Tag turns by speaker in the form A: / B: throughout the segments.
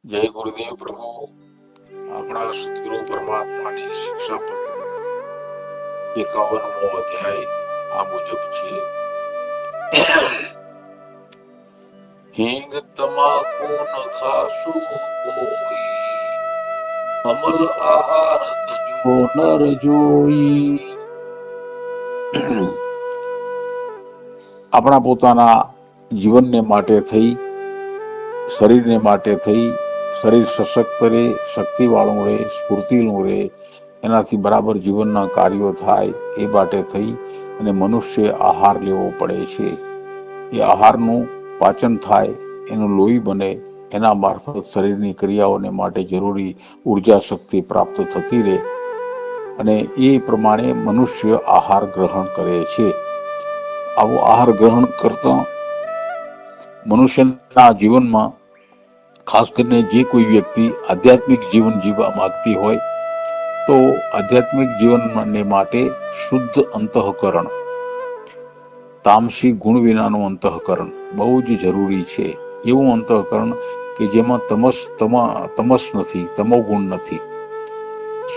A: જય ગુરુદેવ પ્રભુ. આપણા સદગુરુ પરમાત્માની શિક્ષાપત્ર 51મો અધ્યાય આ મુજબ છે. હિંગ તમાકુ ન ખાશો કોઈ, અમલ આહાર તજો નર જોઈ. આપણા પોતાના જીવનને માટે થઈ, શરીરને માટે થઈ, શરીર સશક્ત રહે, શક્તિવાળું રહે, સ્ફૂર્તિલું રહે, એનાથી બરાબર જીવનના કાર્યો થાય એ માટે થઈ અને મનુષ્ય આહાર લેવો પડે છે. એ આહારનું પાચન થાય, એનું લોહી બને, એના મારફત શરીરની ક્રિયાઓને માટે જરૂરી ઉર્જા શક્તિ પ્રાપ્ત થતી રહે અને એ પ્રમાણે મનુષ્ય આહાર ગ્રહણ કરે છે. આવો આહાર ગ્રહણ કરતા મનુષ્યના જીવનમાં ખાસ કરીને જે કોઈ વ્યક્તિ આધ્યાત્મિક જીવન જીવવા માંગતી હોય તો આધ્યાત્મિક જીવનને માટે શુદ્ધ અંતઃકરણ, તામસી ગુણ વિનાનું અંતઃકરણ બહુ જ જરૂરી છે. એવું અંતઃકરણ કે જેમાં તમસ નથી, તમો ગુણ નથી,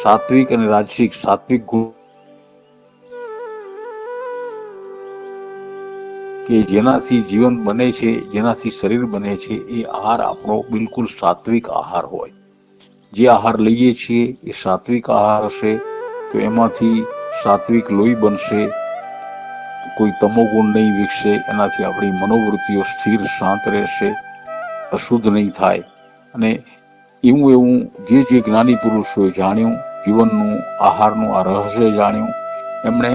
A: સાત્વિક અને રાજસિક સાત્વિક ગુણ કે જેનાથી જીવન બને છે, જેનાથી શરીર બને છે, એ આહાર આપણો બિલકુલ સાત્વિક આહાર હોય. જે આહાર લઈએ છીએ એ સાત્વિક આહાર હશે તો એમાંથી સાત્વિક લોહી બનશે, કોઈ તમોગુણ નહીં વિકસે, એનાથી આપણી મનોવૃત્તિઓ સ્થિર શાંત રહેશે, અશુદ્ધ નહીં થાય. અને એવું જે જ્ઞાની પુરુષોએ જાણ્યું, જીવનનું આહારનું આ રહસ્ય જાણ્યું, એમણે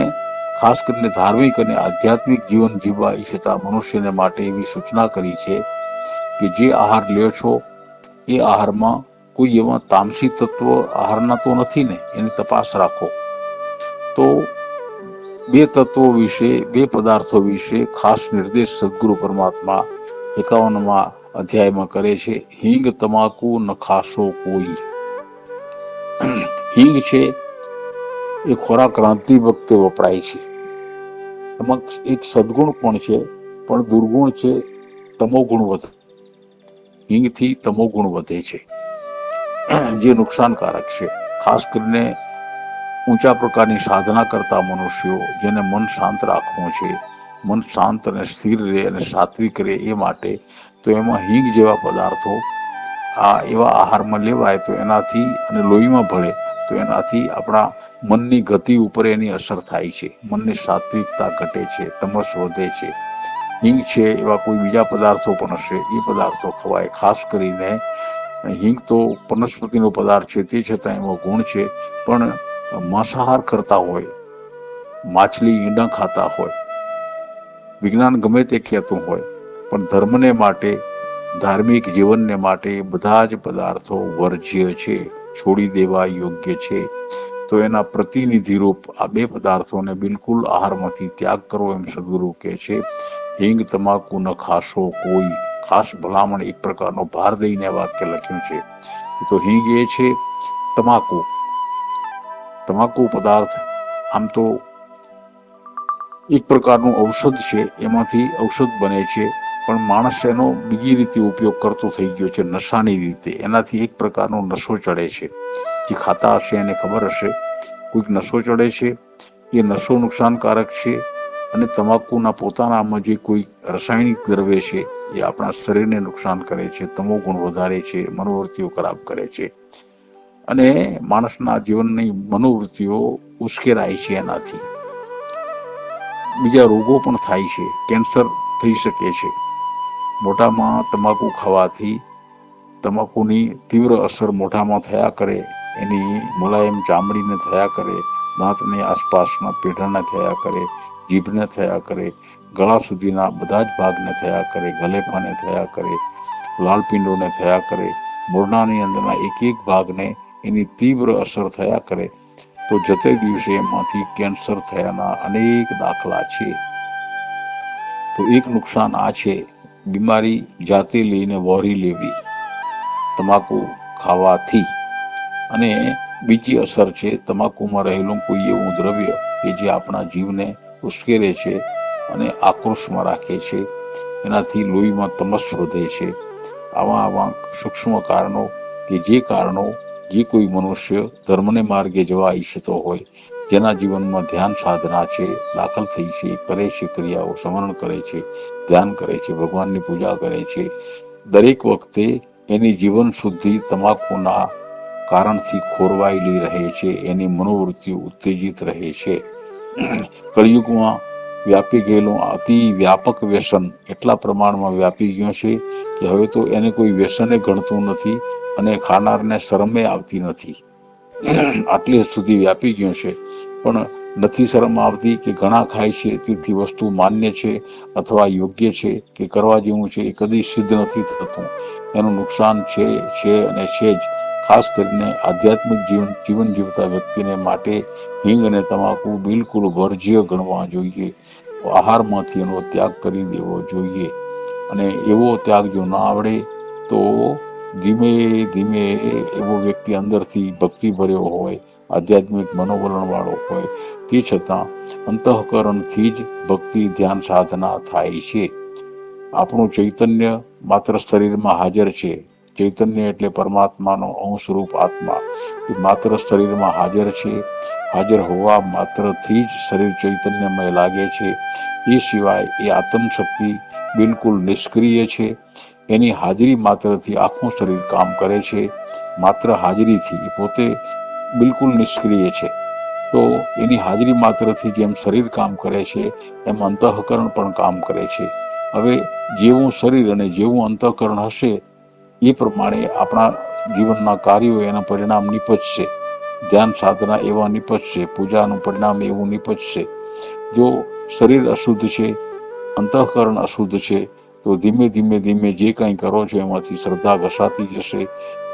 A: ખાસ કરીને ધાર્મિક અને આધ્યાત્મિક જીવન જીવવા ઈચ્છતા મનુષ્યને માટે એવી સૂચના કરી છે કે જે આહાર લ્યો છો એ આહારમાં કોઈ એવા તામસી તત્વ આહારના તો નથી ને, એની તપાસ રાખો. તો બે તત્વો વિશે, બે પદાર્થો વિશે ખાસ નિર્દેશ સદગુરુ પરમાત્મા 51મા અધ્યાયમાં કરે છે. હિંગ તમાકુ ન ખાશો કોઈ. હિંગ છે એ ખોરાક રાંધતી વખતે વપરાય છે. એમાં એક સદગુણ પણ છે, પણ દુર્ગુણ છે, તમોગુણ વધે. હિંગથી તમોગુણ વધે છે, જે નુકસાનકારક છે. ખાસ કરીને ઊંચા પ્રકારની સાધના કરતા મનુષ્યો, જેને મન શાંત રાખવું છે, મન શાંત અને સ્થિર રહે અને સાત્વિક રહે એ માટે, તો એમાં હિંગ જેવા પદાર્થો એવા આહારમાં લેવાય તો એનાથી, અને લોહીમાં ભળે તો એનાથી આપણા મનની ગતિ ઉપર એની અસર થાય છે. મનની સાત્વિકતા ઘટે છે, તમસ વધે છે. હિંગ છે એવા કોઈ બીજા પદાર્થો પણ હશે, એ પદાર્થો ખવાય. ખાસ કરીને હિંગ તો વનસ્પતિનો પદાર્થ છે, તે છતાં એમાં ગુણ છે. પણ માંસાહાર કરતા હોય, માછલી ઈંડા ખાતા હોય, વિજ્ઞાન ગમે તે કહેતું હોય, પણ ધર્મને માટે, ધાર્મિક જીવનને માટે બધા જ પદાર્થો વર્જ્ય છે, છોડી દેવા યોગ્ય છે. તો એના પ્રતિનિધિ રૂપ આ બે પદાર્થોને બિલકુલ આહારમાંથી ત્યાગ કરવો, એમ સદગુરુ કહે છે. હિંગ તમાકુ ન ખાશો કોઈ. ખાસ ભલામણ, એક પ્રકારનો ભાર દઈને વાક્ય લખ્યું છે. તો હિંગ એ છે તમાકુ પદાર્થ આમ તો એક પ્રકારનું ઔષધ છે, એમાંથી ઔષધ બને છે, પણ માણસ એનો બીજી રીતે ઉપયોગ કરતો થઈ ગયો છે, નશાની રીતે. એનાથી એક પ્રકારનો નશો ચડે છે. જે ખાતા હશે એને ખબર હશે, કોઈક નશો ચડે છે. એ નશો નુકસાનકારક છે. અને તમાકુના પોતાનામાં જે કોઈ રાસાયણિક દ્રવ્ય છે એ આપણા શરીરને નુકસાન કરે છે, તમોગુણ વધારે છે, મનોવૃત્તિઓ ખરાબ કરે છે અને માણસના જીવનની મનોવૃત્તિઓ ઉશ્કેરાય છે. એનાથી બીજા રોગો પણ થાય છે, કેન્સર થઈ શકે છે. મોઢામાં તમાકુ ખાવાથી તમાકુની તીવ્ર અસર મોઢામાં થયા કરે, એની મુલાયમ ચામડીને થયા કરે, દાંતની આસપાસના પેઢાને થયા કરે, જીભને થયા કરે, ગળા સુધીના બધા જ ભાગને થયા કરે, ગલેફાને થયા કરે, લાળપિંડોને થયા કરે, મોઢાની અંદરના એક એક ભાગને એની તીવ્ર અસર થયા કરે, તો જતે દિવસે એમાંથી કેન્સર થયાના અનેક દાખલા છે. તો એક નુકસાન આ છે, બીમારી જાતે લઈને વહોરી લેવી તમાકુ ખાવાથી. અને બીજી અસર છે, તમાકુમાં રહેલું કોઈ એવું દ્રવ્ય કે જે આપણા જીવને ઉશ્કેરે છે અને આક્રોશમાં રાખે છે. એનાથી લોહીમાં તમસ વધે છે આવા સૂક્ષ્મ કારણો કે જે કારણો જે કોઈ મનુષ્ય ધર્મને માર્ગે જવા ઈચ્છતો હોય, જેના જીવનમાં ધ્યાન સાધના છે, દાખલ થઈ છે, કરે છે ક્રિયાઓ, સ્મરણ કરે છે, ધ્યાન કરે છે, ભગવાનની પૂજા કરે છે, દરેક વખતે એની જીવન શુદ્ધિ તમાકુના કારણથી ખોરવાયેલી રહે છે, એની મનોવૃત્તિઓ ઉત્તેજિત રહે છે. કળિયુગમાં વ્યાપી ગયેલું અતિ વ્યાપક વ્યસન એટલા પ્રમાણમાં વ્યાપી ગયું છે કે હવે તો એને કોઈ વ્યસને ગણતું નથી અને ખાનારને શરમે આવતી નથી. આટલી સુધી વ્યાપી ગયું છે. પણ નથી શરમ આવતી કે ઘણા ખાય છે તેથી વસ્તુ માન્ય છે અથવા યોગ્ય છે કે કરવા જેવું છે, એ કદી સિદ્ધ નથી થતું. એનું નુકસાન છે અને છે જ. ખાસ કરીને આધ્યાત્મિક જીવન જીવતા વ્યક્તિને માટે હિંગ અને તમાકુ બિલકુલ વર્જ્ય ગણવા જોઈએ. આહારમાંથી એનો ત્યાગ કરી દેવો જોઈએ. અને એવો ત્યાગ જો ના આવડે તો ધીમે ધીમે એવો વ્યક્તિ અંદરથી ભક્તિ ભર્યો હોય, આધ્યાત્મિક મનોવલણ વાળો હોય, તે છતાં અંતઃકરણથી જ ભક્તિ ધ્યાન સાધના થાય છે. આપણું ચૈતન્ય માત્ર શરીરમાં હાજર છે. ચૈતન્ય એટલે પરમાત્માનો અંશરૂપ આત્મા. એ માત્ર શરીરમાં હાજર છે. હાજર હોવા માત્રથી જ શરીર ચૈતન્યમય લાગે છે. એ સિવાય એ આત્મશક્તિ બિલકુલ નિષ્ક્રિય છે. એની હાજરી માત્રથી આખું શરીર કામ કરે છે. માત્ર હાજરીથી એ પોતે બિલકુલ નિષ્ક્રિય છે. તો એની હાજરી માત્રથી જેમ શરીર કામ કરે છે, એમ અંતઃકરણ પણ કામ કરે છે. હવે જેવું શરીર અને જેવું અંતઃકરણ હશે એ પ્રમાણે આપણા જીવનના કાર્યો એના પરિણામ નિપજશે. ધ્યાન સાધના એવા નિપજશે, પૂજાનું પરિણામ એવું નિપજશે. જો શરીર અશુદ્ધ છે, અંતઃકરણ અશુદ્ધ છે, તો ધીમે ધીમે ધીમે જે કંઈ કરો છો એમાંથી શ્રદ્ધા ઘસાતી જશે.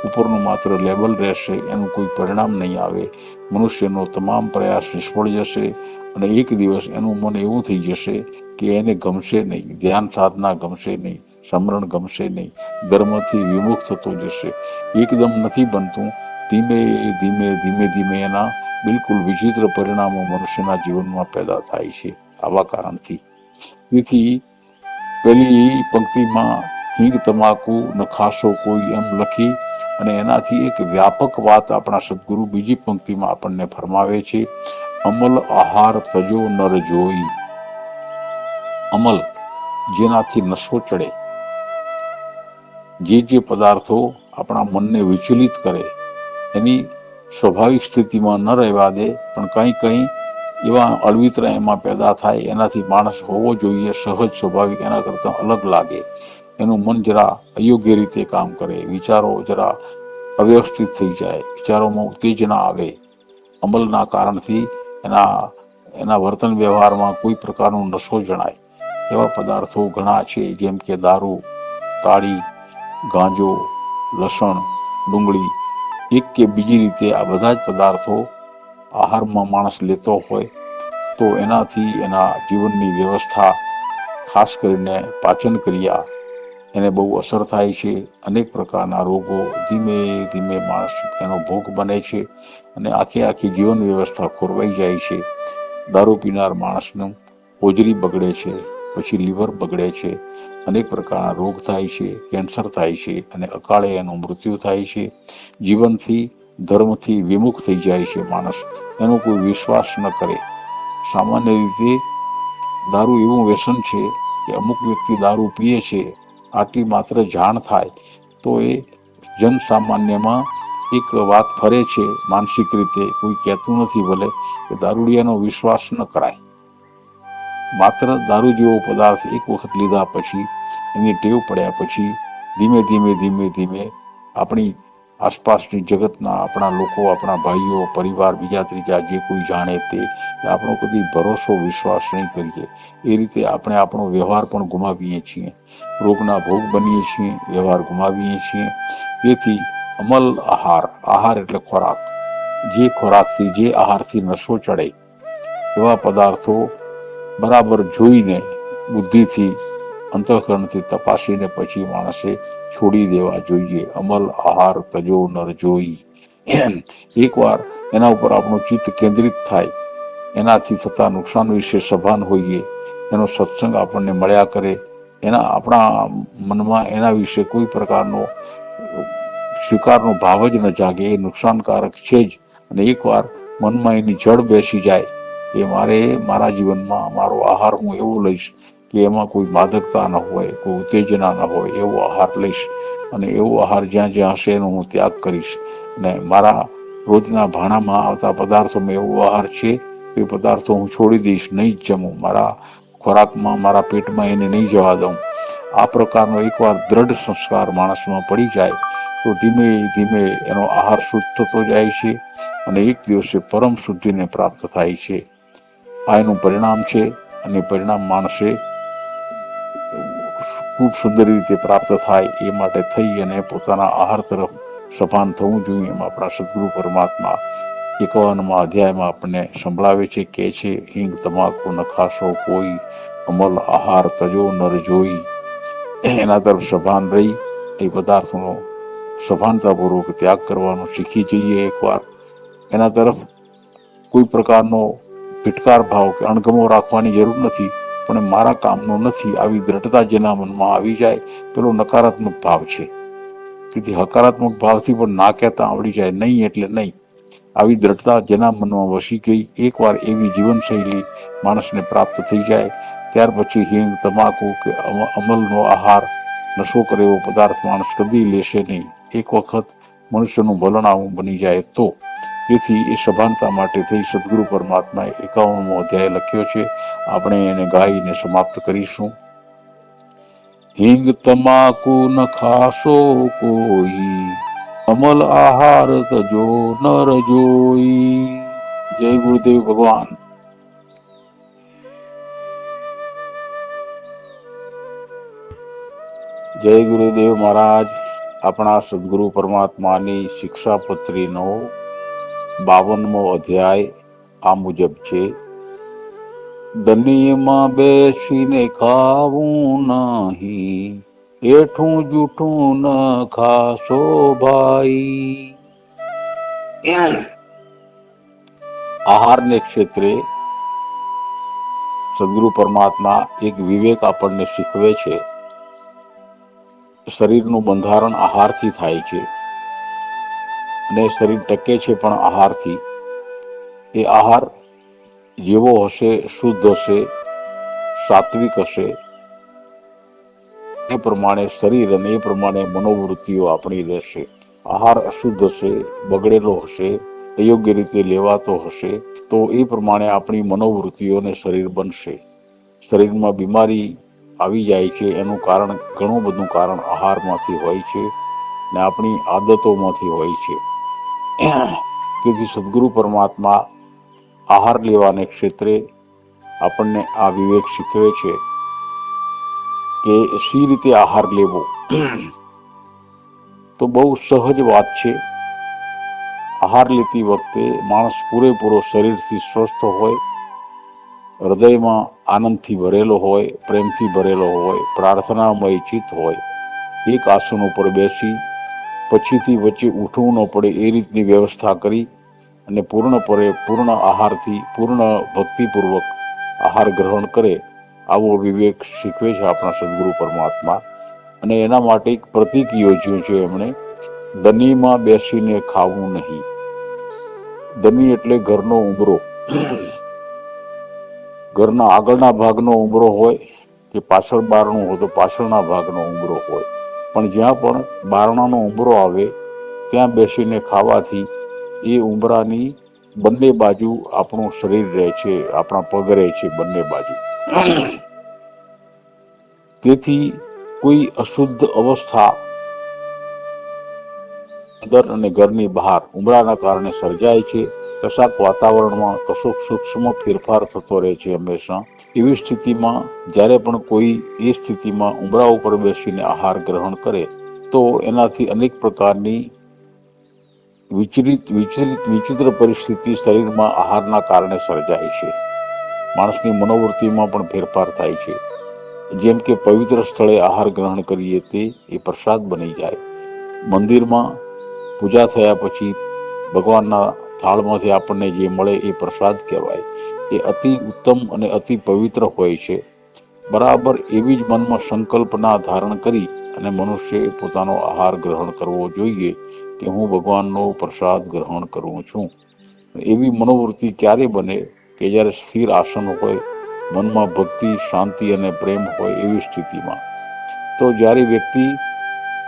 A: ઉપરનું માત્ર લેબલ રહેશે, એનું કોઈ પરિણામ નહીં આવે. મનુષ્યનો તમામ પ્રયાસ નિષ્ફળ જશે અને એક દિવસ એનું મન એવું થઈ જશે કે એને ગમશે નહીં, ધ્યાન સાધના ગમશે નહીં, સ્મરણ ગમશે નહીં, ધર્મથી વિમુખ થતો જશે. એકદમ નથી બનતું. ધીમે ધીમે ધીમે ધીમે એના બિલકુલ વિચિત્ર પરિણામો મનુષ્યના જીવનમાં પેદા થાય છે. આવા કારણથી તેથી પેલી પંક્તિમાં હિંગ તમાકુ ન ખાશો કોઈ એમ લખી અને એનાથી એક વ્યાપક વાત આપણા સદગુરુ બીજી પંક્તિમાં આપણને ફરમાવે છે. અમલ આહાર તજો નર જોઈ. અમલ જેનાથી નશો ચડે, જે પદાર્થો આપણા મનને વિચલિત કરે, એની સ્વાભાવિક સ્થિતિમાં ન રહેવા દે, પણ કંઈ કંઈ એવા અળવિતરા એમાં પેદા થાય, એનાથી માણસ હોવો જોઈએ સહજ સ્વાભાવિક, એના કરતાં અલગ લાગે. એનું મન જરા અયોગ્ય રીતે કામ કરે, વિચારો જરા અવ્યવસ્થિત થઈ જાય, વિચારોમાં ઉત્તેજના આવે. અમલના કારણથી એના વર્તન વ્યવહારમાં કોઈ પ્રકારનો નશો જણાય. એવા પદાર્થો ઘણા છે, જેમ કે દારૂ, તાળી, ગાંજો, લસણ, ડુંગળી, એક કે બીજી રીતે આ બધા જ પદાર્થો આહારમાં માણસ લેતો હોય તો એનાથી એના જીવનની વ્યવસ્થા, ખાસ કરીને પાચન ક્રિયા, એને બહુ અસર થાય છે. અનેક પ્રકારના રોગો ધીમે ધીમે માણસ એનો ભોગ બને છે અને આખી જીવન વ્યવસ્થા ખોરવાઈ જાય છે. દારૂ પીનાર માણસનું હોજરી બગડે છે, પછી લીવર બગડે છે, અનેક પ્રકારના રોગ થાય છે, કેન્સર થાય છે અને અકાળે એનું મૃત્યુ થાય છે. જીવનથી, ધર્મથી વિમુખ થઈ જાય છે માણસ, એનો કોઈ વિશ્વાસ ન કરે. સામાન્ય રીતે દારૂ એવું વ્યસન છે કે અમુક વ્યક્તિ દારૂ પીએ છે, આટલી માત્ર જાણ થાય તો એ જનસામાન્યમાં એક વાત ફરે છે માનસિક રીતે, કોઈ કહેતું નથી ભલે, કે દારૂડિયાનો વિશ્વાસ ન કરાય. માત્ર દારૂ જેવો પદાર્થ એક વખત લીધા પછી, એની ટેવ પડ્યા પછી ધીમે ધીમે ધીમે ધીમે આપણી આસપાસની જગતના આપણા લોકો, આપણા ભાઈઓ, પરિવાર, બીજા ત્રીજા જે કોઈ જાણે તે આપણો કદી ભરોસો વિશ્વાસ નહીં કરીએ. એ રીતે આપણે આપણો વ્યવહાર પણ ગુમાવીએ છીએ, રોગના ભોગ બનીએ છીએ, વ્યવહાર ગુમાવીએ છીએ. તેથી અમલ આહાર એટલે ખોરાક. જે ખોરાકથી, જે આહારથી નશો ચડે એવા પદાર્થો બરાબર જોઈને, બુદ્ધિથી, અંતઃકરણથી તપાસીને પછી માણસે છોડી દેવા જોઈએ. અમલ આહાર તજો નર જોઈ. એકવાર એના ઉપર આપણું ચિત્ત કેન્દ્રિત થાય, એનાથી થતા નુકસાન વિશે સભાન હોઈએ, એનો સત્સંગ આપણને મળ્યા કરે, એના આપણા મનમાં એના વિશે કોઈ પ્રકારનો સ્વીકારનો ભાવ જ ન જાગે, એ નુકસાનકારક છે જ. અને એકવાર મનમાં એની જડ બેસી જાય કે મારા જીવનમાં મારો આહાર હું એવો લઈશ કે એમાં કોઈ માદકતા ન હોય, કોઈ ઉત્તેજના ન હોય, એવો આહાર લઈશ. અને એવો આહાર જ્યાં જ્યાં હશે એનો હું ત્યાગ કરીશ. અને મારા રોજના ભાણામાં આવતા પદાર્થોમાં એવો આહાર છે એ પદાર્થો હું છોડી દઈશ, નહીં જ જમું. મારા ખોરાકમાં, મારા પેટમાં એને નહીં જવા દઉં. આ પ્રકારનો એકવાર દ્રઢ સંસ્કાર માણસમાં પડી જાય તો ધીમે ધીમે એનો આહાર શુદ્ધ થતો જાય છે અને એક દિવસે પરમ શુદ્ધિને પ્રાપ્ત થાય છે. આ એનું પરિણામ છે. અને પરિણામ માણસે ખૂબ સુંદર રીતે પ્રાપ્ત થાય એ માટે થઈ અને પોતાના આહાર તરફ સભાન થવું જોઈએ. એમ આપણા સદગુરુ પરમાત્મા 51મા અધ્યાયમાં આપણને સંભળાવે છે, કે છે, હિંગ તમાકુ ન ખાશો કોઈ, અમલ આહાર તજો નર જોઈ. એના તરફ સભાન રહી એ પદાર્થોનો સભાનતાપૂર્વક ત્યાગ કરવાનો શીખી જઈએ એકવાર. એના તરફ કોઈ પ્રકારનો ફિટકાર ભાવ કે અણગમો રાખવાની જરૂર નથી, પણ મારા કામનો નથી આવી દ્રઢતા જેના મનમાં આવી જાય, પેલો નકારાત્મક ભાવ છે. તેથી હકારાત્મક ભાવથી પણ ના કહેતા આવડી જાય, નહીં એટલે નહીં. આવી દ્રઢતા જેના મનમાં વસી ગઈ, એકવાર એવી જીવનશૈલી માણસને પ્રાપ્ત થઈ જાય, ત્યાર પછી હિંગ તમાકુ કે અમલનો આહાર, નશો કરે એવો પદાર્થ માણસ કદી લેશે નહીં, એક વખત મનુષ્યનું ભલણ આવું બની જાય તો. તેથી એ સભાનતા માટે થઈ સદગુરુ પરમાત્માએ 51મો અધ્યાય લખ્યો છે. આપણે એને ગાઈને સમાપ્ત કરીશું. હિંગ તમાકુ ન ખાશો કોઈ, અમલ આહાર તજો નર જોઈ. જય ગુરુદેવ ભગવાન. જય ગુરુદેવ મહારાજ. આપણા સદગુરુ પરમાત્માની શિક્ષાપત્રીનો 52મો અધ્યાય આ મુજબ છે. દનીમાં બેસીને ખાવું નહીં, એઠું જૂઠું ન ખાશો ભાઈ. આહારને ક્ષેત્રે સદગુરુ પરમાત્મા એક વિવેક આપણને શીખવે છે. શરીરનું બંધારણ આહારથી થાય છે અને શરીર ટકે છે પણ આહારથી. એ આહાર જેવો હશે, શુદ્ધ હશે, સાત્વિક હશે, એ પ્રમાણે શરીર અને એ પ્રમાણે મનોવૃત્તિઓ આપણી રહેશે. આહાર અશુદ્ધ હશે, બગડેલો હશે, અયોગ્ય રીતે લેવાતો હશે તો એ પ્રમાણે આપણી મનોવૃત્તિઓને શરીર બનશે. શરીરમાં બીમારી આવી જાય છે એનું કારણ, ઘણું બધું કારણ આહારમાંથી હોય છે ને આપણી આદતોમાંથી હોય છે. તેથી સદગુરુ પરમાત્મા આહાર લેવાને ક્ષેત્રે આપણને આ વિવેક શીખવે છે કે શી રીતે આહાર લેવો. તો બહુ સહજ વાત છે. આહાર લેતી વખતે માણસ પૂરેપૂરો શરીરથી સ્વસ્થ હોય, હૃદયમાં આનંદથી ભરેલો હોય, પ્રેમથી ભરેલો હોય, પ્રાર્થનામય ચિત્ત હોય, એક આસન ઉપર બેસી પછીથી વચ્ચે ઉઠવું ન પડે એ રીતની વ્યવસ્થા કરી અને પૂર્ણ આહારથી, પૂર્ણ ભક્તિપૂર્વક આહાર ગ્રહણ કરે, આવો વિવેક શીખવે છે આપણા સદગુરુ પરમાત્મા. અને એના માટે એક પ્રતીક યોજ્યું છે એમણે, દનીમાં બેસીને ખાવું નહીં. દની એટલે ઘરનો ઉંબરો. ઘરના આગળના ભાગનો ઉંબરો હોય કે પાછળ બારણું હોય તો પાછળના ભાગનો ઉંબરો હોય, પણ જ્યાં પણ બારણાનો ઉંબરો આવે ત્યાં બેસીને ખાવાથી એ ઉંબરાની બંને બાજુ આપણું શરીર રહે છે, આપણા પગ રહે છે બંને બાજુ. તેથી કોઈ અશુદ્ધ અવસ્થા અંદર અને ઘરની બહાર ઉંબરાના કારણે સર્જાય છે. કશાક વાતાવરણમાં કશોક સૂક્ષ્મ ફેરફાર થતો રહે છે હંમેશા. એવી સ્થિતિમાં જ્યારે પણ કોઈ એ સ્થિતિમાં ઉંબરા ઉપર બેસીને આહાર ગ્રહણ કરે તો એનાથી અનેક પ્રકારની વિચિત્ર પરિસ્થિતિ શરીરમાં આહારના કારણે સર્જાય છે. માણસની મનોવૃત્તિમાં પણ ફેરફાર થાય છે. જેમ કે પવિત્ર સ્થળે આહાર ગ્રહણ કરીએ તે એ પ્રસાદ બની જાય. મંદિરમાં પૂજા થયા પછી ભગવાનના થાળમાંથી આપણને જે મળે એ પ્રસાદ કહેવાય. એ અતિ ઉત્તમ અને અતિ પવિત્ર હોય છે. બરાબર એવી જ મનમાં સંકલ્પના ધારણ કરી અને મનુષ્યએ પોતાનો આહાર ગ્રહણ કરવો જોઈએ કે હું ભગવાનનો પ્રસાદ ગ્રહણ કરું છું. એવી મનોવૃત્તિ ક્યારે બને કે જ્યારે સ્થિર આસન હોય, મનમાં ભક્તિ, શાંતિ અને પ્રેમ હોય એવી સ્થિતિમાં. તો જ્યારે વ્યક્તિ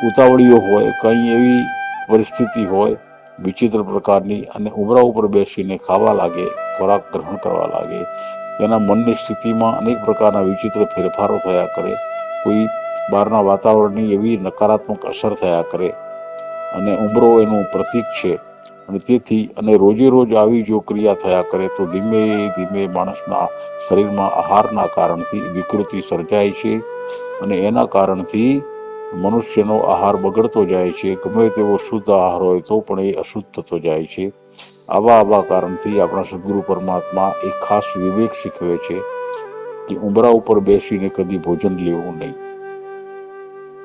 A: ઉતાવળીઓ હોય, કંઈ એવી પરિસ્થિતિ હોય વિચિત્ર પ્રકારની અને ઉમરા ઉપર બેસીને ખાવા લાગે, ખોરાક ગ્રહણ કરવા લાગે, એના મનની સ્થિતિમાં અનેક પ્રકારના વિચિત્ર ફેરફારો થયા કરે, કોઈ બહારના વાતાવરણની એવી નકારાત્મક અસર થયા કરે અને ઉમરો એનું પ્રતીક છે. અને તેથી અને રોજે રોજ આવી જો ક્રિયા થયા કરે તો ધીમે ધીમે માણસના શરીરમાં આહારના કારણથી વિકૃતિ સર્જાય છે અને એના કારણથી મનુષ્યનો આહાર બગડતો જાય છે. ગમે તેવો શુદ્ધ આહાર હોય તો પણ એ અશુદ્ધ થતો જાય છે. આવા કારણથી આપણા સદગુરુ પરમાત્મા એક ખાસ વિવેક શીખવે છે કે ઉંબરા ઉપર બેસીને કદી ભોજન લેવું નહીં.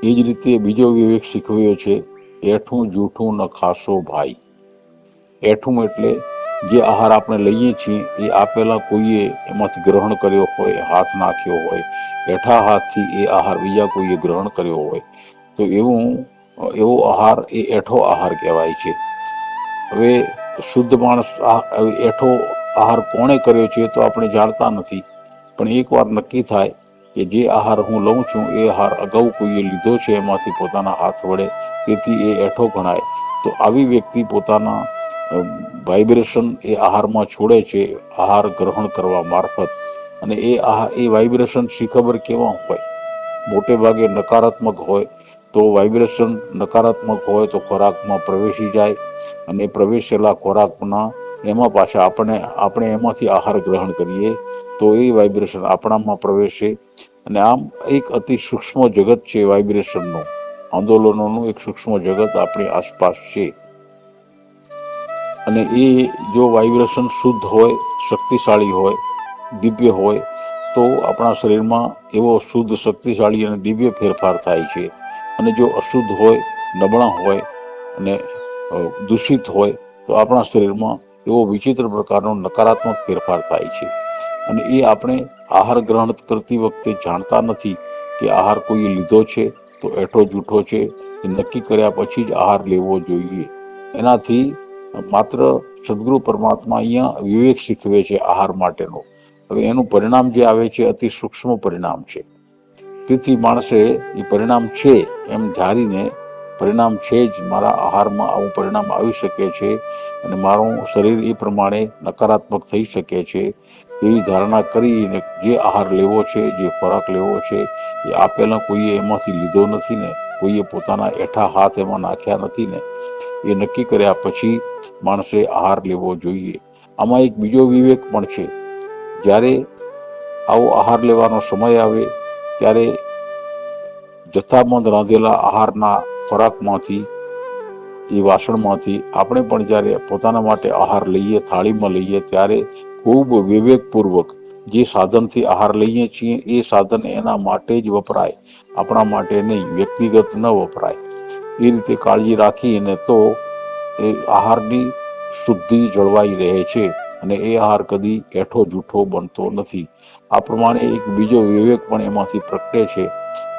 A: એ જ રીતે બીજો વિવેક શીખવ્યો છે, એઠું જૂઠું ન ખાશો ભાઈ. એઠું એટલે જે આહાર આપણે લઈએ છીએ એ આપેલા કોઈએ એમાંથી ગ્રહણ કર્યો હોય, હાથ નાખ્યો હોય, એઠા હાથથી એ આહાર બીજા કોઈએ ગ્રહણ કર્યો હોય તો એવો આહાર એ એઠો આહાર કહેવાય છે. હવે શુદ્ધ માણસ એઠો આહાર કોણે કર્યો છે તો આપણે જાણતા નથી, પણ એકવાર નક્કી થાય કે જે આહાર હું લઉં છું એ આહાર અગાઉ કોઈએ લીધો છે એમાંથી પોતાના હાથ વડે, તેથી એ એઠો ગણાય. તો આવી વ્યક્તિ પોતાના વાઇબ્રેશન એ આહારમાં છોડે છે આહાર ગ્રહણ કરવા મારફત. અને એ વાઇબ્રેશન શી ખબર કેવા હોય, મોટે ભાગે નકારાત્મક હોય. તો વાઇબ્રેશન નકારાત્મક હોય તો ખોરાકમાં પ્રવેશી જાય અને પ્રવેશેલા ખોરાકના એમાં પાછા આપણે એમાંથી આહાર ગ્રહણ કરીએ તો એ વાઇબ્રેશન આપણામાં પ્રવેશે અને આમ એક અતિ સૂક્ષ્મ જગત છે વાઇબ્રેશનનું, આંદોલનોનું એક સૂક્ષ્મ જગત આપણી આસપાસ છે. અને એ જો વાઇબ્રેશન શુદ્ધ હોય, શક્તિશાળી હોય, દિવ્ય હોય તો આપણા શરીરમાં એવો શુદ્ધ, શક્તિશાળી અને દિવ્ય ફેરફાર થાય છે. અને જો અશુદ્ધ હોય, નબળા હોય અને દૂષિત હોય તો આપણા શરીરમાં એવો વિચિત્ર પ્રકારનો નકારાત્મક ફેરફાર થાય છે. અને એ આપણે આહાર ગ્રહણ કરતી વખતે જાણતા નથી કે આહાર કોઈ લીધો છે તો એઠો જૂઠો છે, એ નક્કી કર્યા પછી જ આહાર લેવો જોઈએ. એનાથી માત્ર સદગુરુ પરમાત્મા અહીંયા વિવેક શીખવે છે આહાર માટેનો. હવે એનું પરિણામ જે આવે છે અતિ સૂક્ષ્મ પરિણામ છે. તેથી માણસે એ પરિણામ છે એમ ધારીને, પરિણામ છે જ, મારા આહારમાં આવું પરિણામ આવી શકે છે અને મારું શરીર એ પ્રમાણે નકારાત્મક થઈ શકે છે એવી ધારણા કરીને જે આહાર લેવો છે, જે ખોરાક લેવો છે એ આપેલા કોઈએ એમાંથી લીધો નથી ને, કોઈએ પોતાના એઠા હાથ એમાં નાખ્યા નથી ને, એ નક્કી કર્યા પછી માણસે આહાર લેવો જોઈએ. આમાં એક બીજો વિવેક પણ છે. જ્યારે આવો આહાર લેવાનો સમય આવે ત્યારે જથ્થાબંધ રાંધેલા આહારના ખોરાકમાંથી, એ વાસણમાંથી આપણે પણ જ્યારે પોતાના માટે આહાર લઈએ, થાળીમાં લઈએ, ત્યારે ખૂબ વિવેકપૂર્વક જે સાધનથી આહાર લઈએ છીએ એ સાધન એના માટે જ વપરાય, આપણા માટે નહીં, વ્યક્તિગત ન વપરાય. એ રીતે કાળજી રાખીને તો એ આહારની શુદ્ધિ જળવાઈ રહે છે અને એ આહાર કદી એઠો જૂઠો બનતો નથી. આ પ્રમાણે એક બીજો વિવેક પણ એમાંથી પ્રગટે છે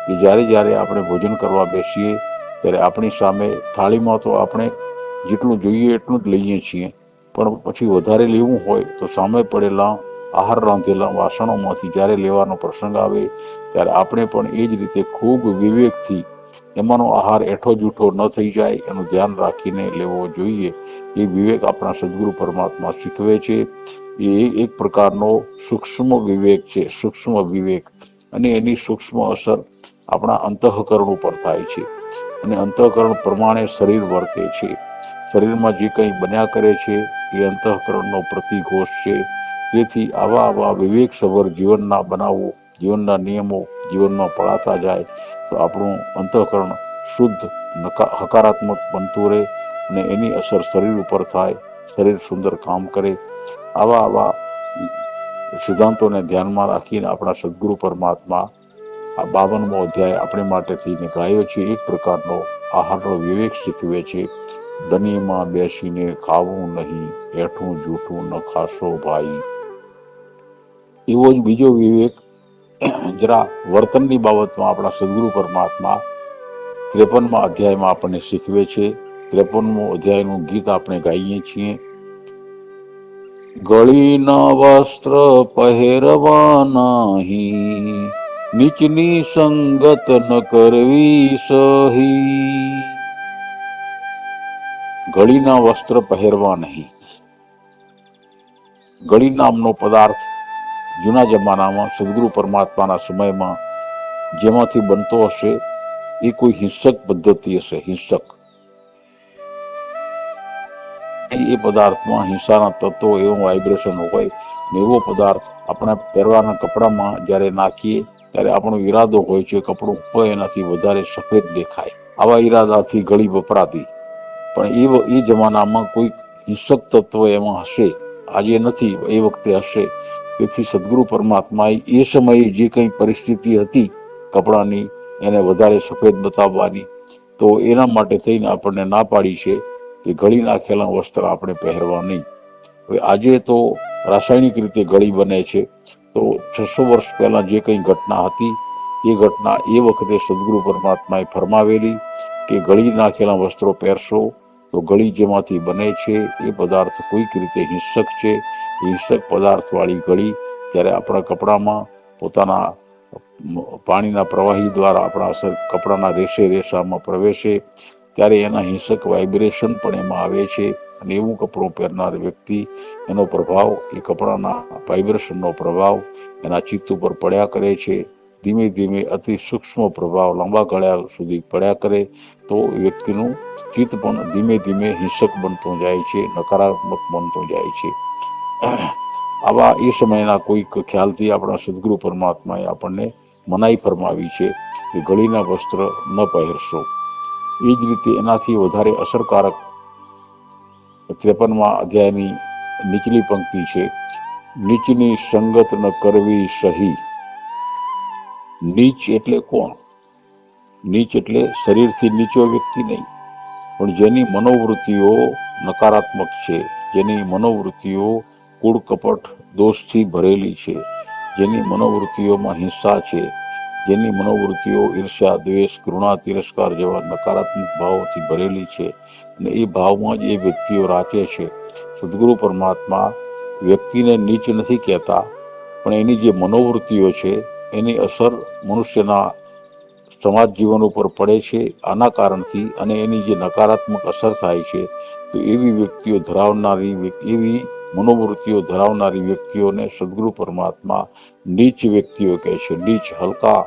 A: કે જ્યારે જ્યારે આપણે ભોજન કરવા બેસીએ ત્યારે આપણી સામે થાળીમાં તો આપણે જેટલું જોઈએ એટલું જ લઈએ છીએ, પણ પછી વધારે લેવું હોય તો સામે પડેલા આહાર રાંધેલા વાસણોમાંથી જ્યારે લેવાનો પ્રસંગ આવે ત્યારે આપણે પણ એ જ રીતે ખૂબ વિવેકથી એમાંનો આહાર એઠો જૂઠો ન થઈ જાય એનું ધ્યાન રાખીને લેવો જોઈએ. એ વિવેક આપણા સદગુરુ પરમાત્મા શીખવે છે. એ એક પ્રકારનો સૂક્ષ્મ વિવેક છે, સૂક્ષ્મ વિવેક. અને એની સૂક્ષ્મ અસર આપણા અંતઃકરણ ઉપર થાય છે અને અંતઃકરણ પ્રમાણે શરીર વર્તે છે. શરીરમાં જે કંઈ બન્યા કરે છે એ અંતઃકરણનો પ્રતિઘોષ છે. તેથી આવા વિવેકસભર જીવનના બનાવવું, જીવનના નિયમો જીવનમાં પડાતા જાય તો આપણું અંતઃકરણ શુદ્ધ, હકારાત્મક બનતું રહે અને એની અસર શરીર ઉપર થાય, શરીર સુંદર કામ કરે. આવા સિદ્ધાંતોને ધ્યાનમાં રાખીને આપણા સદગુરુ પરમાત્મા આ 52મો અધ્યાય આપણે માટે થઈને ગાયો છે. એક પ્રકારનો આહારનો વિવેક શીખવે છે. દનીમાં બેસીને ખાવું નહીં, એઠું જૂઠું ન ખાશો ભાઈ. એવો જ બીજો વિવેક જરા વર્તનની બાબતમાં આપણા સદગુરુ પરમાત્મા 53મા અધ્યાયમાં આપણને શીખવે છે. 53મો અધ્યાયનું ગીત આપણે ગાઈએ છીએ. ગળીના વસ્ત્ર પહેરવા નહીં, નીચની સંગત ન કરવી સહી. ગળીના વસ્ત્ર પહેરવા નહીં. ગળી નામનો પદાર્થ જૂના જમાનામાં સદગુરુ પરમાત્માના સમયમાં જેમાંથી બનતો હશે એ કોઈ હિંસક પદ્ધતિ હશે. હિંસક એ પદાર્થમાં હિંસાના તત્વો એવું વાઇબ્રેશન હોય ને એવો પદાર્થ આપણા પહેરવાના કપડામાં જ્યારે નાખીએ ત્યારે આપણો ઈરાદો હોય છે કપડું હોય એનાથી વધારે સફેદ દેખાય. આવા ઈરાદાથી ગળી વપરાતી. પણ એ જમાનામાં કોઈ હિંસક તત્વ એમાં હશે, આજે નથી, એ વખતે હશે. તેથી સદગુરુ પરમાત્માએ એ સમયે જે કંઈ પરિસ્થિતિ હતી કપડાની એને વધારે સફેદ બતાવવાની, તો એના માટે થઈને આપણને ના પાડી છે કે ગળી નાખેલા વસ્ત્ર આપણે પહેરવા નહીં. હવે આજે તો રાસાયણિક રીતે ગળી બને છે, તો 600 વર્ષ પહેલા જે કંઈ ઘટના હતી એ ઘટના એ વખતે સદગુરુ પરમાત્માએ ફરમાવેલી કે ગળી નાખેલા વસ્ત્રો પહેરશો તો ગળી જેમાંથી બને છે એ પદાર્થ કોઈક રીતે હિંસક છે. હિંસક પદાર્થવાળી ગળી જ્યારે આપણા કપડામાં પોતાના પાણીના પ્રવાહી દ્વારા આપણા કપડાના રેશે રેસામાં પ્રવેશે ત્યારે એના હિંસક વાઇબ્રેશન પણ એમાં આવે છે. અને એવું કપડું પહેરનાર વ્યક્તિ એનો પ્રભાવ, એ કપડાના વાઇબ્રેશનનો પ્રભાવ એના ચિત્ત ઉપર પડ્યા કરે છે. ધીમે ધીમે અતિ સૂક્ષ્મ પ્રભાવ લાંબા ગાળા સુધી પડ્યા કરે તો વ્યક્તિનું ચિત્ત પણ ધીમે ધીમે હિંસક બનતું જાય છે, નકારાત્મક બનતું જાય છે. આવા એ સમયના કોઈક ખ્યાલથી આપણા સદગુરુ પરમાત્માએ આપણને મનાઈ ફરમાવી છે કે ગળીના વસ્ત્ર ન પહેરશો. એ જ રીતે એનાથી વધારે અસરકારક 53મા અધ્યાયની નીચલી પંક્તિ છે, નીચની સંગત ન કરવી સહી. નીચ એટલે કોણ? નીચ એટલે શરીરથી નીચો વ્યક્તિ નહીં, પણ જેની મનોવૃત્તિઓ નકારાત્મક છે, જેની મનોવૃત્તિઓ કૂડ કપટ દોષથી ભરેલી છે, જેની મનોવૃત્તિઓમાં હિંસા છે, જેની મનોવૃત્તિઓ ઈર્ષ્યા, દ્વેષ, ઘૃણા, તિરસ્કાર જેવા નકારાત્મક ભાવોથી ભરેલી છે અને એ ભાવમાં જ એ વ્યક્તિઓ રાચે છે. સદગુરુ પરમાત્મા વ્યક્તિને નીચ નથી કહેતા, પણ એની જે મનોવૃત્તિઓ છે એની અસર મનુષ્યના સમાજ જીવન ઉપર પડે છે. આના કારણથી અને એની જે નકારાત્મક અસર થાય છે તો એવી વ્યક્તિઓ ધરાવનારી, એવી મનોવૃત્તિઓ ધરાવનારી વ્યક્તિઓને સદગુરુ પરમાત્મા નીચ વ્યક્તિઓ કહે છે. નીચ, હલકા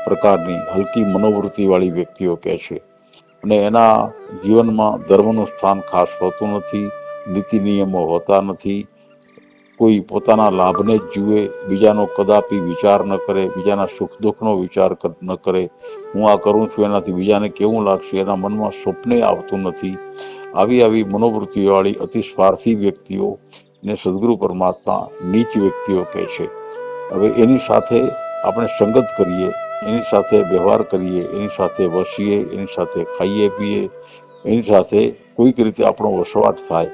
A: પ્રકારની, હલકી મનોવૃત્તિવાળી વ્યક્તિઓ કહે છે. અને એના જીવનમાં ધર્મનું સ્થાન ખાસ હોતું નથી, નીતિ નિયમો હોતા નથી. કોઈ પોતાના લાભને જ જુએ, બીજાનો કદાપી વિચાર ન કરે, બીજાના સુખ દુઃખનો વિચાર ન કરે. હું આ કરું છું એનાથી બીજાને કેવું લાગશે એના મનમાં સ્વપ્ને આવતું નથી. આવી મનોવૃત્તિવાળી અતિ સ્વાર્થી વ્યક્તિઓ ને સદગુરુ પરમાત્મા નીચ વ્યક્તિઓ કહે છે. હવે એની સાથે આપણે સંગત કરીએ, એની સાથે વ્યવહાર કરીએ, એની સાથે વસીએ, એની સાથે ખાઈએ પીએ, એની સાથે કોઈક રીતે આપણો વસવાટ થાય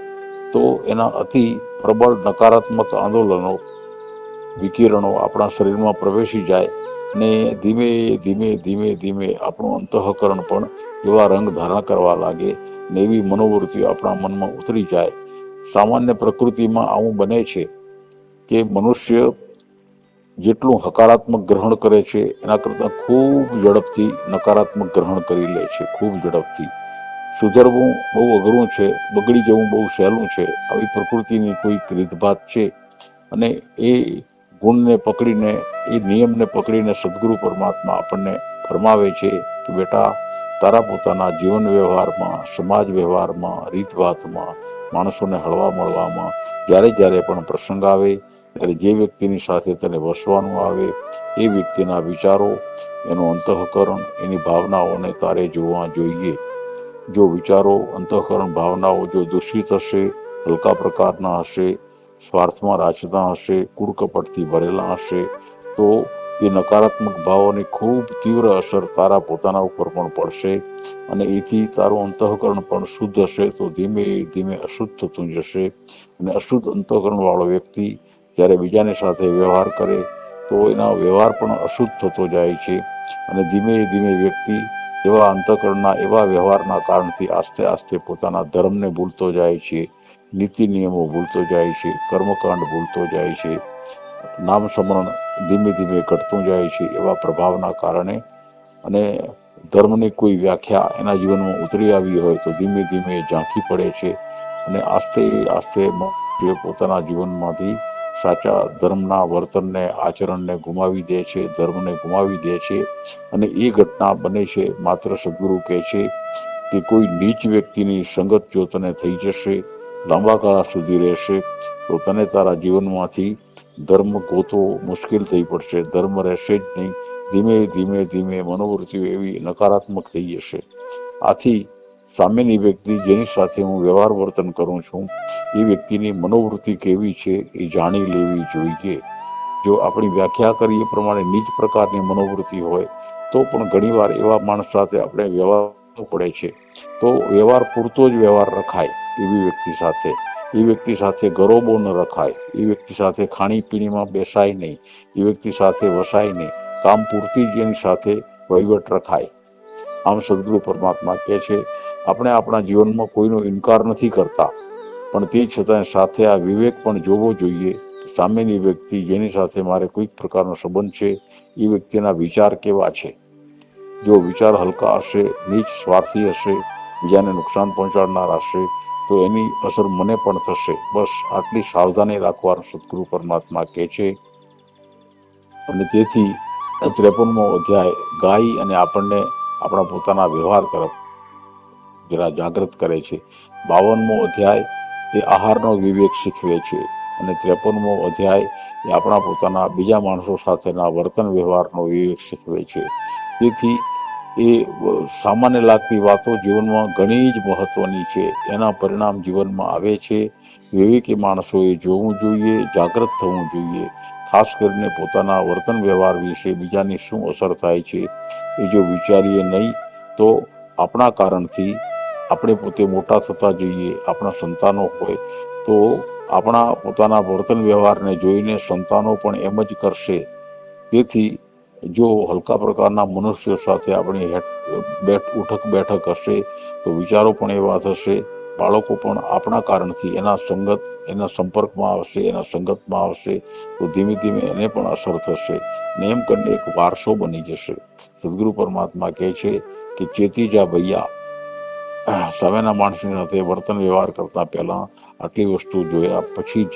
A: તો એના અતિ પ્રબળ નકારાત્મક આંદોલનો, વિકિરણો આપણા શરીરમાં પ્રવેશી જાય અને ધીમે ધીમે ધીમે ધીમે આપણું અંતઃકરણ પણ એવા રંગ ધારણ કરવા લાગે ને એવી મનોવૃત્તિઓ આપણા મનમાં ઉતરી જાય. સામાન્ય પ્રકૃતિમાં આવું બને છે કે મનુષ્ય જેટલું હકારાત્મક ગ્રહણ કરે છે એના કરતાં ખૂબ ઝડપથી નકારાત્મક ગ્રહણ કરી લે છે. ખૂબ ઝડપથી સુધરવું બહુ અઘરું છે, બગડી જવું બહુ સહેલું છે. આવી પ્રકૃતિની કોઈક રીતભાત છે અને એ ગુણને પકડીને, એ નિયમને પકડીને સદગુરુ પરમાત્મા આપણને ફરમાવે છે કે બેટા, તારા પોતાના જીવન વ્યવહારમાં, સમાજ વ્યવહારમાં, રીતભાતમાં, માણસોને હળવા મળવામાં જ્યારે પણ પ્રસંગ આવે ત્યારે જે વ્યક્તિની સાથે તને વસવાનું આવે એ વ્યક્તિના વિચારો, એનું અંતઃકરણ, એની ભાવનાઓને તારે જોવા જોઈએ. જો વિચારો, અંતઃકરણ, ભાવનાઓ જો દૂષિત હશે, હલકા પ્રકારના હશે, સ્વાર્થમાં રાચતા હશે, કૂડ કપટથી ભરેલા હશે તો એ નકારાત્મક ભાવોની ખૂબ તીવ્ર અસર તારા પોતાના ઉપર પણ પડશે અને એથી તારું અંતઃકરણ પણ શુદ્ધ હશે તો ધીમે ધીમે અશુદ્ધ થતું જશે. અને અશુદ્ધ અંતઃકરણ વાળો વ્યક્તિ જ્યારે બીજાની સાથે વ્યવહાર કરે તો એના વ્યવહાર પણ અશુદ્ધ થતો જાય છે અને ધીમે ધીમે વ્યક્તિ એવા અંતઃકરણના એવા વ્યવહારના કારણથી આસ્તે આસ્તે પોતાના ધર્મને ભૂલતો જાય છે, નીતિ નિયમો ભૂલતો જાય છે, કર્મકાંડ ભૂલતો જાય છે, નામ સ્મરણ ધીમે ધીમે ઘટતું જાય છે એવા પ્રભાવના કારણે. અને ધર્મની કોઈ વ્યાખ્યા એના જીવનમાં ઉતરી આવી હોય તો ધીમે ધીમે ઝાંખી પડે છે અને આસ્તે આસ્તે પોતાના જીવનમાંથી સાચા ધર્મના વર્તનને આચરણને ગુમાવી દે છે, ધર્મને ગુમાવી દે છે. અને એ ઘટના બને છે માત્ર સદગુરુ કહે છે કે કોઈ નીચ વ્યક્તિની સંગત જો તને થઈ જશે, લાંબા ગાળા સુધી રહેશે, તો તને તારા જીવનમાંથી ધર્મ ગોતવો મુશ્કેલ થઈ પડશે, ધર્મ રહેશે જ નહીં. ધીમે ધીમે ધીમે મનોવૃત્તિઓ એવી નકારાત્મક થઈ જશે. આથી સામેની વ્યક્તિ જેની સાથે હું વ્યવહાર વર્તન કરું છું એ વ્યક્તિની મનોવૃત્તિ કેવી છે એ જાણી લેવી જોઈએ. જો આપણી વ્યાખ્યા કરીએ પ્રમાણે નીચ પ્રકારની મનોવૃત્તિ હોય તો પણ ઘણીવાર એવા માણસ સાથે આપણે વ્યવહાર પડે છે. તો વ્યવહાર પૂરતો જ વ્યવહાર રખાય એવી વ્યક્તિ સાથે. એ વ્યક્તિ સાથે ગરોબો ન રખાય, એ વ્યક્તિ સાથે ખાણીપીણીમાં બેસાય નહીં, એ વ્યક્તિ સાથે વસાય નહીં, કામ પૂરતી જ એની સાથે વહીવટ રખાય. આમ સદગુરુ પરમાત્મા કહે છે આપણે આપણા જીવનમાં કોઈનો ઇનકાર નથી કરતા, પણ તે છતાં સાથે આ વિવેક પણ જોવો જોઈએ. સામેની વ્યક્તિ જેની સાથે મારે કોઈક પ્રકારનો સંબંધ છે એ વ્યક્તિના વિચાર કેવા છે. જો વિચાર હલકા હશે, નીચ સ્વાર્થી હશે, બીજાને નુકસાન પહોંચાડનાર હશે તો એની અસર મને પણ થશે. બસ આટલી સાવધાની રાખવાનું સદગુરુ પરમાત્મા કહે છે. અને તેથી 53મો અધ્યાય ગાય અને આપણને આપણા પોતાના વ્યવહાર તરફ જરા જાગૃત કરે છે. 52મો અધ્યાય એ આહારનો વિવેક શીખવે છે અને 53મો અધ્યાય એ આપણા પોતાના બીજા માણસો સાથેના વર્તન વ્યવહારનો વિવેક શીખવે છે. તેથી એ સામાન્ય લાગતી વાતો જીવનમાં ઘણી જ મહત્વની છે. એના પરિણામ જીવનમાં આવે છે. વિવેકી માણસોએ જોવું જોઈએ, જાગૃત થવું જોઈએ. ખાસ કરીને પોતાના વર્તન વ્યવહાર વિશે બીજાની શું અસર થાય છે એ જો વિચારીએ નહીં તો આપણા કારણથી આપણે પોતે મોટા થતા જઈએ. આપણા સંતાનો હોય તો આપણા પોતાના વર્તન વ્યવહારને જોઈને સંતાનો પણ એમ જ કરશે. તેથી જો હલકા પ્રકારના મનુષ્યો સાથે આપણી ઉઠક બેઠક હશે તો વિચારો પણ એવા થશે. બાળકો પણ આપણા કારણથી એના સંપર્કમાં આવશે, એના સંગતમાં આવશે તો ધીમે ધીમે એને પણ અસર થશે ને એમ કરીને એક વારસો બની જશે. સદગુરુ પરમાત્મા કહે છે કે ચેતી જા ભૈયા, સામેના માણસની સાથે વર્તન વ્યવહાર કરતા પહેલા આટલી વસ્તુ જોયા પછી જ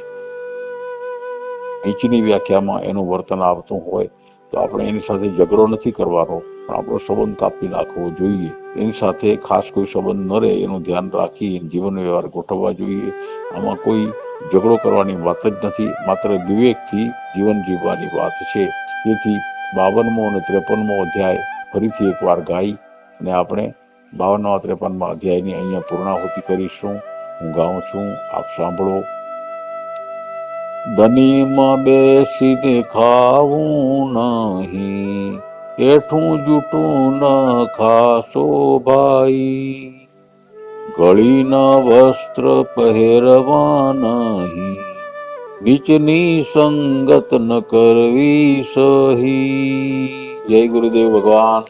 A: નીચની વ્યાખ્યામાં એનું વર્તન આવતું હોય તો આપણે એની સાથે ઝઘડો નથી કરવાનો, પણ આપણો સંબંધ કાપી નાખવો જોઈએ. એની સાથે ખાસ કોઈ સંબંધ ન રહે એનું ધ્યાન રાખી જીવન વ્યવહાર ગોઠવવા જોઈએ. આમાં કોઈ ઝઘડો કરવાની વાત જ નથી, માત્ર વિવેકથી જીવન જીવવાની વાત છે. તેથી 52મો અને 53મો અધ્યાય ફરીથી એકવાર ગાઈ અને આપણે 52મા 53મા અધ્યાયની અહીંયા પૂર્ણાહુતિ કરીશું. હું ગાઉં છું, આપ સાંભળો. ધનીમાં બેસીને ખાવું નહીં, એઠું જૂઠું ન ખાશો ભાઈ, ગળીના વસ્ત્ર પહેરવા નહીં, નીચની સંગત ન કરવી સહી. જય ગુરુદેવ ભગવાન.